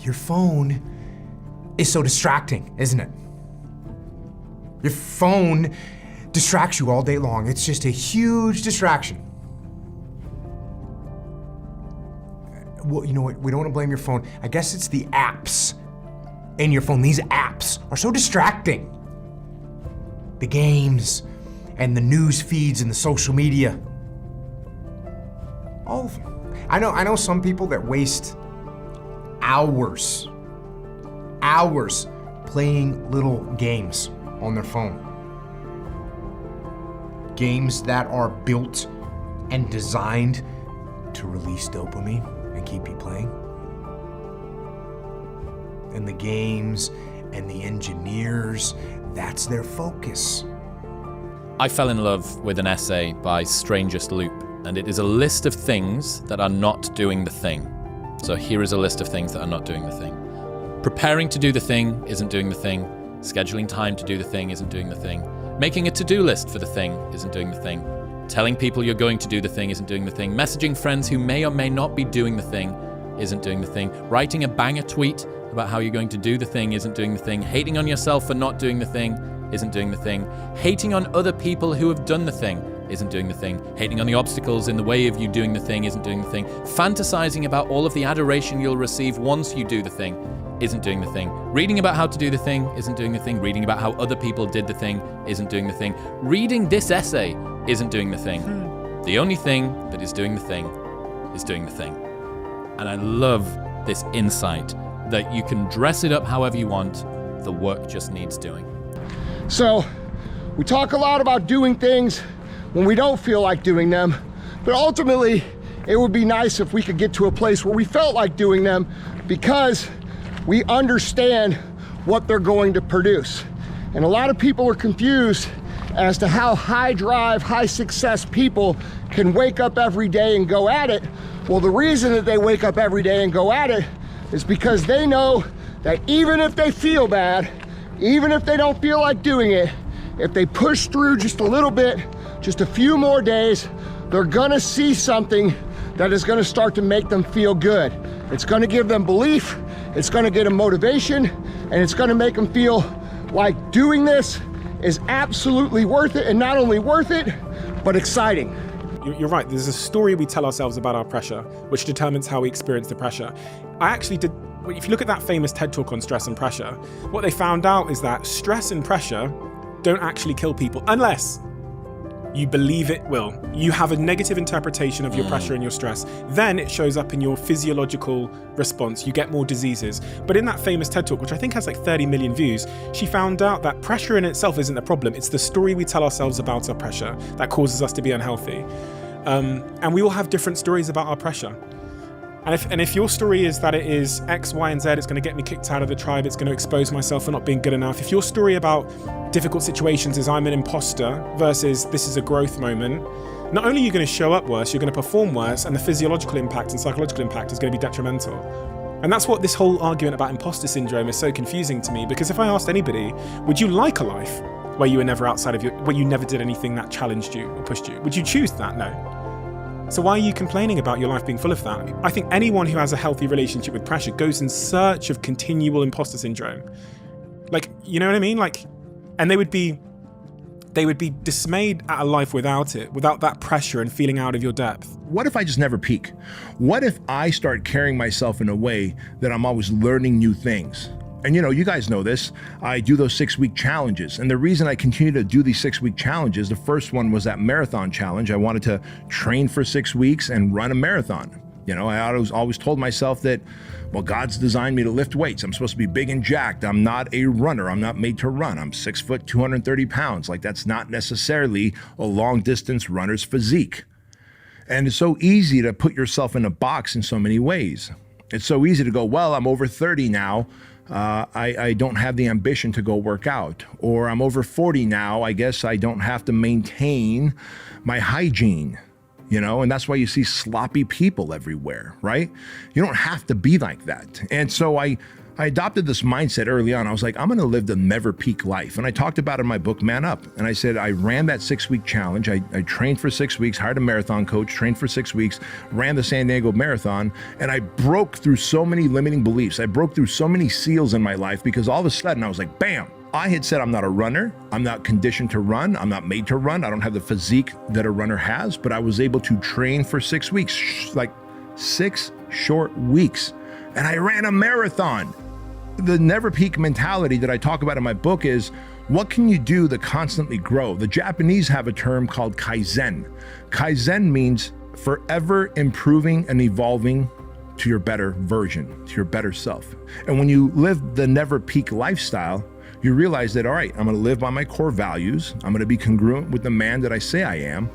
Your phone is so distracting, isn't it? Your phone distracts you all day long. It's just a huge distraction. Well, you know what? We don't want to blame your phone. I guess it's the apps in your phone. These apps are so distracting. The games and the news feeds and the social media. All of them. I know some people that waste hours playing little games on their phone. Games that are built and designed to release dopamine and keep you playing. And the games and the engineers, that's their focus. I fell in love with an essay by Strangest Loop, and it is a list of things that are not doing the thing. So here is a list of things that are not doing the thing. Preparing to do the thing isn't doing the thing. Scheduling time to do the thing isn't doing the thing. Making a to-do list for the thing isn't doing the thing. Telling people you're going to do the thing isn't doing the thing. Messaging friends who may or may not be doing the thing isn't doing the thing. Writing a banger tweet about how you're going to do the thing isn't doing the thing. Hating on yourself for not doing the thing isn't doing the thing. Hating on other people who have done the thing isn't doing the thing. Hating on the obstacles in the way of you doing the thing isn't doing the thing. Fantasizing about all of the adoration you'll receive once you do the thing isn't doing the thing. Reading about how to do the thing isn't doing the thing. Reading about how other people did the thing isn't doing the thing. Reading this essay isn't doing the thing. The only thing that is doing the thing is doing the thing. And I love this insight that you can dress it up however you want. The work just needs doing. So we talk a lot about doing things when we don't feel like doing them, but ultimately it would be nice if we could get to a place where we felt like doing them because we understand what they're going to produce. And a lot of people are confused as to how high drive, high success people can wake up every day and go at it. Well, the reason that they wake up every day and go at it is because they know that even if they feel bad, even if they don't feel like doing it, if they push through just a little bit, just a few more days, they're gonna see something that is gonna start to make them feel good. It's gonna give them belief, it's gonna get them motivation, and it's gonna make them feel like doing this is absolutely worth it, and not only worth it, but exciting. You're right, there's a story we tell ourselves about our pressure, which determines how we experience the pressure. If you look at that famous TED Talk on stress and pressure, what they found out is that stress and pressure don't actually kill people unless you believe it will. You have a negative interpretation of your pressure and your stress. Then it shows up in your physiological response. You get more diseases. But in that famous TED Talk, which I think has like 30 million views, she found out that pressure in itself isn't the problem. It's the story we tell ourselves about our pressure that causes us to be unhealthy. And we all have different stories about our pressure. And if your story is that it is X, Y, and Z, it's going to get me kicked out of the tribe, it's going to expose myself for not being good enough. If your story about difficult situations is I'm an imposter versus this is a growth moment, not only are you going to show up worse, you're going to perform worse, and the physiological impact and psychological impact is going to be detrimental. And that's what this whole argument about imposter syndrome is so confusing to me, because if I asked anybody, would you like a life where you were never outside of where you never did anything that challenged you or pushed you? Would you choose that? No. So why are you complaining about your life being full of that? I think anyone who has a healthy relationship with pressure goes in search of continual imposter syndrome. Like, you know what I mean? Like, and they would be dismayed at a life without it, without that pressure and feeling out of your depth. What if I just never peak? What if I start carrying myself in a way that I'm always learning new things? And you guys know this, I do those 6-week challenges. And the reason I continue to do these 6-week challenges, the first one was that marathon challenge. I wanted to train for 6 weeks and run a marathon. I always told myself that, well, God's designed me to lift weights. I'm supposed to be big and jacked. I'm not a runner. I'm not made to run. I'm 6 foot, 230 pounds. Like, that's not necessarily a long distance runner's physique. And it's so easy to put yourself in a box in so many ways. It's so easy to go, well, I'm over 30 now. I don't have the ambition to go work out. Or I'm over 40 now, I guess I don't have to maintain my hygiene, and that's why you see sloppy people everywhere, right? You don't have to be like that. And so I I adopted this mindset early on. I was like, I'm going to live the never peak life. And I talked about it in my book, Man Up. And I said, I ran that 6-week challenge. I trained for 6 weeks, hired a marathon coach, trained for 6 weeks, ran the San Diego Marathon. And I broke through so many limiting beliefs. I broke through so many seals in my life because all of a sudden I was like, bam. I had said I'm not a runner. I'm not conditioned to run. I'm not made to run. I don't have the physique that a runner has, but I was able to train for 6 weeks, like 6 short weeks. And I ran a marathon. The never peak mentality that I talk about in my book is, what can you do to constantly grow? The Japanese have a term called kaizen. Kaizen means forever improving and evolving to your better version, to your better self. And when you live the never peak lifestyle, you realize that, all right, I'm going to live by my core values. I'm going to be congruent with the man that I say I am.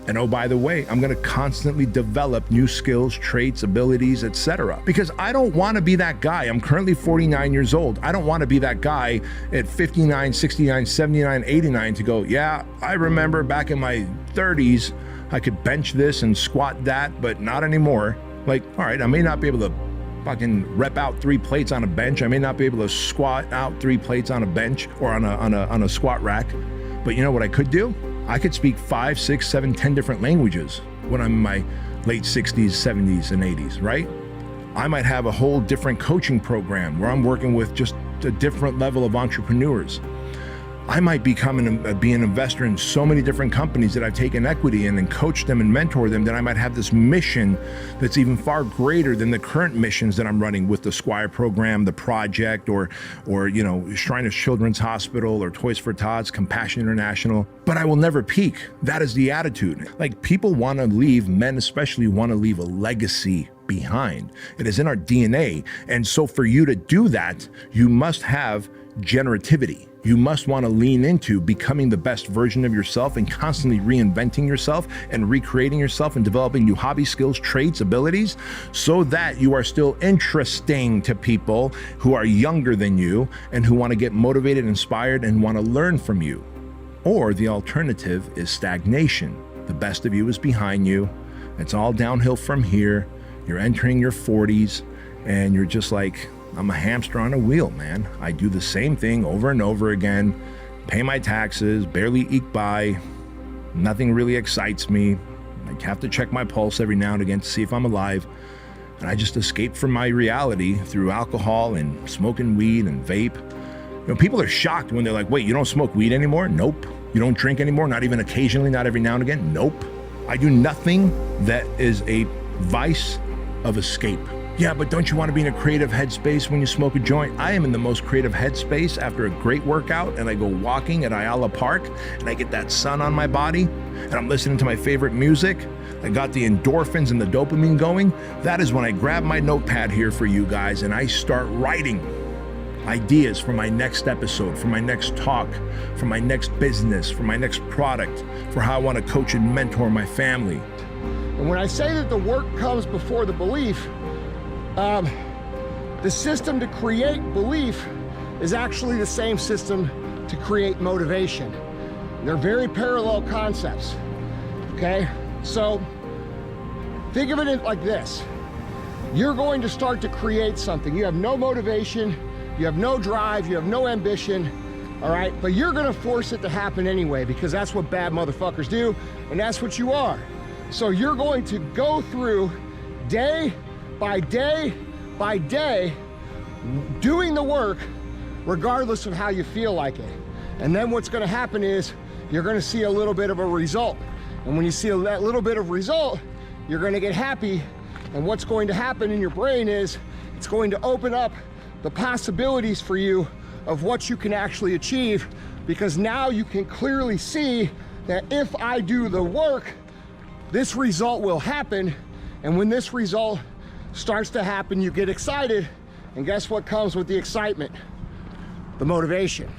And oh, by the way, I'm going to constantly develop new skills, traits, abilities, etc. Because I don't want to be that guy. I'm currently 49 years old. I don't want to be that guy at 59, 69, 79, 89 to go, yeah, I remember back in my 30s, I could bench this and squat that, but not anymore. Like, all right, I may not be able to fucking rep out 3 plates on a bench. I may not be able to squat out 3 plates on a bench or on a squat rack. But you know what I could do? I could speak 5, 6, 7, 10 different languages when I'm in my late 60s, 70s, and 80s, right? I might have a whole different coaching program where I'm working with just a different level of entrepreneurs. I might be an investor in so many different companies that I've taken equity in and coached them and mentor them, that I might have this mission that's even far greater than the current missions that I'm running with the Squire program, the project, or you know, Shriners Children's Hospital, or Toys for Tots, Compassion International. But I will never peak. That is the attitude. Like, people want to leave, men especially want to leave a legacy behind. It is in our DNA. And so for you to do that, you must have generativity. You must want to lean into becoming the best version of yourself and constantly reinventing yourself and recreating yourself and developing new hobby skills, traits, abilities, so that you are still interesting to people who are younger than you and who want to get motivated, inspired, and want to learn from you. Or the alternative is stagnation. The best of you is behind you. It's all downhill from here. You're entering your 40s and you're just like, I'm a hamster on a wheel, man. I do the same thing over and over again, pay my taxes, barely eke by, nothing really excites me. I have to check my pulse every now and again to see if I'm alive. And I just escape from my reality through alcohol and smoking weed and vape. You know, people are shocked when they're like, wait, you don't smoke weed anymore? Nope. You don't drink anymore? Not even occasionally, not every now and again? Nope. I do nothing that is a vice of escape. Yeah, but don't you want to be in a creative headspace when you smoke a joint? I am in the most creative headspace after a great workout, and I go walking at Ayala Park, and I get that sun on my body, and I'm listening to my favorite music. I got the endorphins and the dopamine going. That is when I grab my notepad here for you guys, and I start writing ideas for my next episode, for my next talk, for my next business, for my next product, for how I want to coach and mentor my family. And when I say that the work comes before the belief, the system to create belief is actually the same system to create motivation. They're very parallel concepts, okay? So think of it like this. You're going to start to create something. You have no motivation, you have no drive, you have no ambition, all right? But you're gonna force it to happen anyway, because that's what bad motherfuckers do, and that's what you are. So you're going to go through day by day by day, doing the work regardless of how you feel like it. And then what's gonna happen is you're gonna see a little bit of a result. And when you see that little bit of result, you're gonna get happy. And what's going to happen in your brain is it's going to open up the possibilities for you of what you can actually achieve, because now you can clearly see that if I do the work, this result will happen. And when this result starts to happen, you get excited, and guess what comes with the excitement? The motivation.